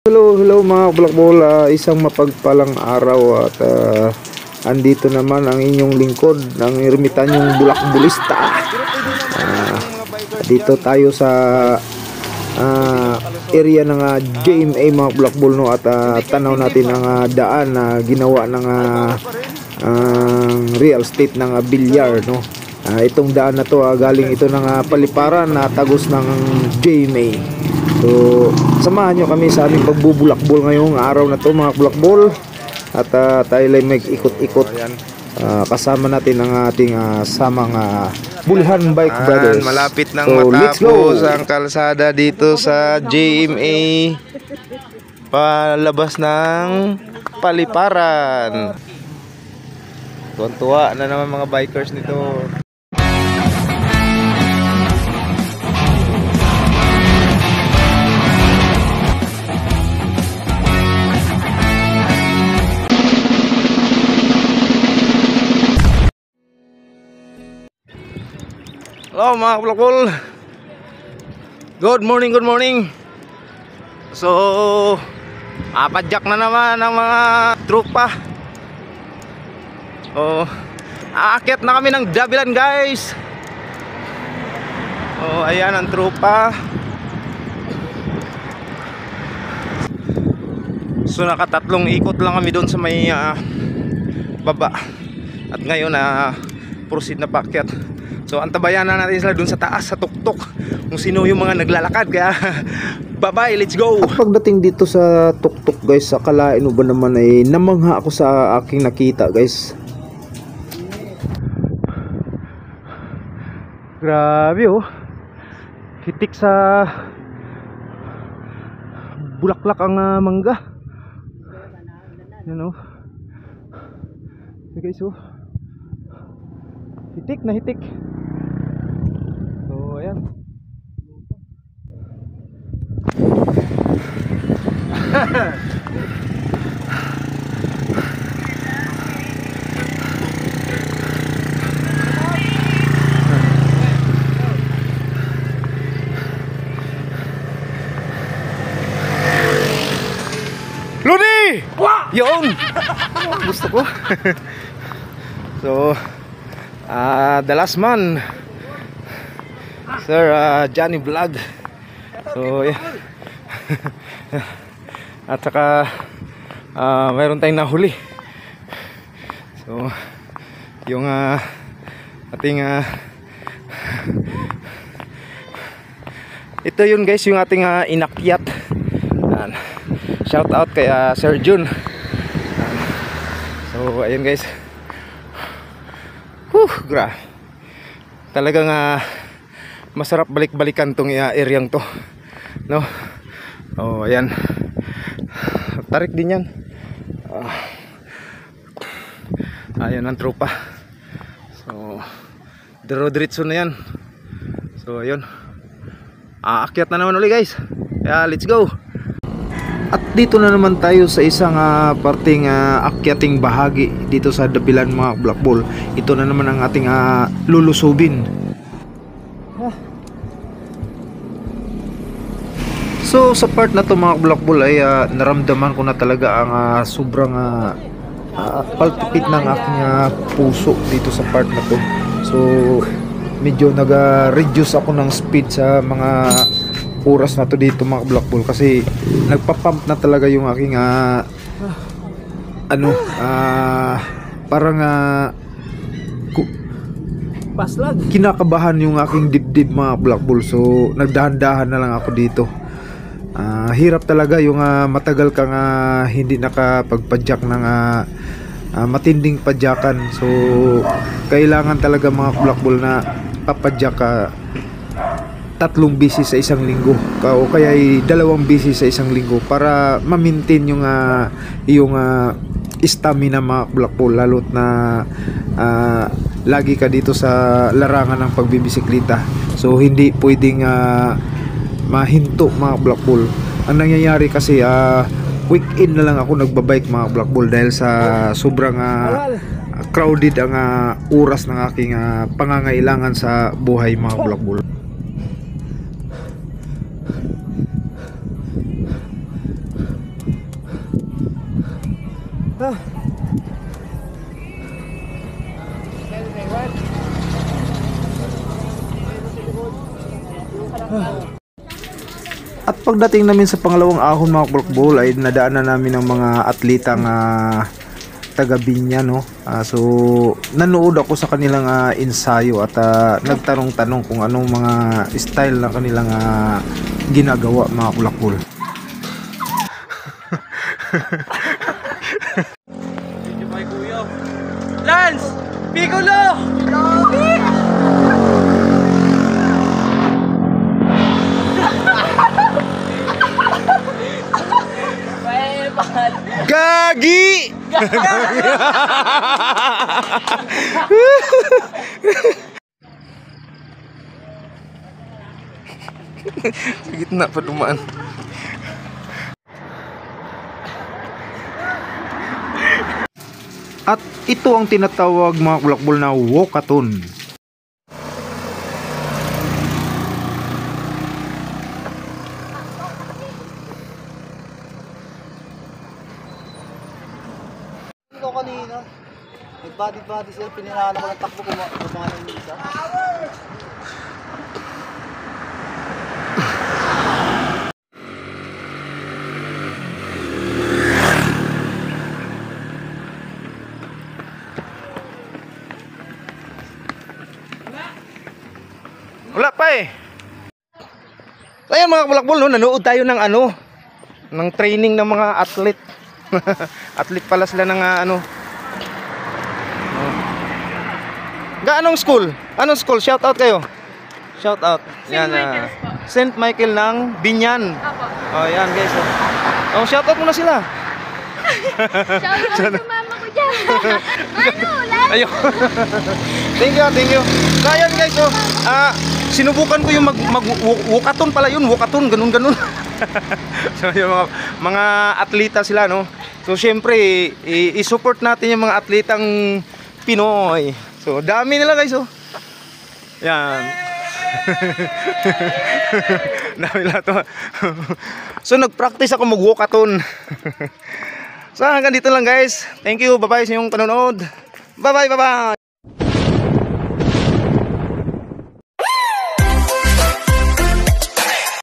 Hello mga Blackball, isang mapagpalang araw at andito naman ang inyong lingkod ng ermitanyong bulakbulista. Dito tayo sa area ng JMA mga Blackball, no, at tanaw natin ang daan na ginawa ng real estate ng bilyar, no. Itong daan na to galing ito ng paliparan na tagos ng JMA. So samahan nyo kami sa aming pagbubulakbol ngayong araw na to mga Blackball, at tayo lang may ikot-ikot. Kasama natin ang ating samang Bulhan Bike Brothers. Malapit nang matapos ang kalsada dito sa JMA palabas ng paliparan. Tuwa na naman mga bikers nito. Hello mga Blackball, good morning. So padyak na naman ang mga tropa. Aakyat na kami ng Dabilan, guys. Ayan ang tropa. So nakatatlong ikot lang kami doon sa may baba. At ngayon proceed na paakyat. So antabayan na natin sila dun sa taas, sa tuktok, kung sino yung mga naglalakad. Kaya bye bye, let's go. At pagdating dito sa tuktok, guys, akalain mo ba naman ay namangha ako sa aking nakita, guys. Grabe hitik sa bulaklak ang mangga. Yan so guys, hitik na hitik. So ayan. Luni! Yung Gusto ko. So the last man, Sir Johnny Vlog. So yeah. At saka mayroon tayong nahuli. So yung ating ito yun, guys, yung ating inakyat. Shout out kay Sir Jun. So ayun, guys. Talagang masarap balik-balikan tong areang to, no? Ayan. Tarik din yan. Ayan ang tropa. So diretso na yan. So ayun, aakyat na naman ulit, guys. Let's go. At dito na naman tayo sa isang parteng akyating bahagi dito sa Dabilan mga Blackball. Ito na naman ang ating lulusubin. So sa part na to mga Blackball ay naramdaman ko na talaga ang sobrang palpit ng aking puso dito sa part na to. So medyo nag-reduce ako ng speed sa mga oras na to dito mga Blackball, kasi nagpapump na talaga yung aking parang kinakabahan yung aking dibdib mga Blackball. So nagdahan-dahan na lang ako dito. Hirap talaga yung matagal kang hindi nakapagpadyak ng matinding padyakan. So kailangan talaga mga Blackball na papadyak ka 3 bisis sa isang linggo, o kaya 2 bisis sa isang linggo, para ma-maintain yung stamina mga Blackball, lalo't na lagi ka dito sa larangan ng pagbibisikleta. So hindi pwedeng mahinto mga Blackball. Ang nangyayari kasi weekend na lang ako nagbabike mga Blackball, dahil sa sobrang crowded ang oras ng aking pangangailangan sa buhay mga Blackball. At pagdating namin sa pangalawang ahon mga bulakbol ay nadaanan namin ng mga atletang taga Binya, no. So nanood ako sa kanilang ensayo at nagtanong-tanong kung anong mga style na kanilang ginagawa mga bulakbol. Lance! Piccolo! Gagi! Sa gitna pa dumaan. At ito ang tinatawag mga bulakbol na walkathon. Ikaw kanina, nag-body sila, piniraan ako ng takbo kung mga yung isa. Wala pa eh. Ayan mga bulakbol, no, nanood tayo ng ng training ng mga athlete. Athlete pala sila ng Anong school? Anong school? Shout out kayo. Shout out. Yan, St. Michael ng Binyan. Oh, yan guys. Oh, shout out muna sila. Shout out sa mama ko dyan. Ayun. Thank you. So ayan guys, sinubukan ko yung walkathon pala yun, walkathon, ganun. So yung mga atleta sila, no. So syempre i-support natin yung mga atletang Pinoy. So dami nila guys, oh. Yan. Dami nila to. So nag-practice ako mag-walkathon. So hanggang dito lang guys. Thank you, bye-bye sa inyong panonood. Bye-bye.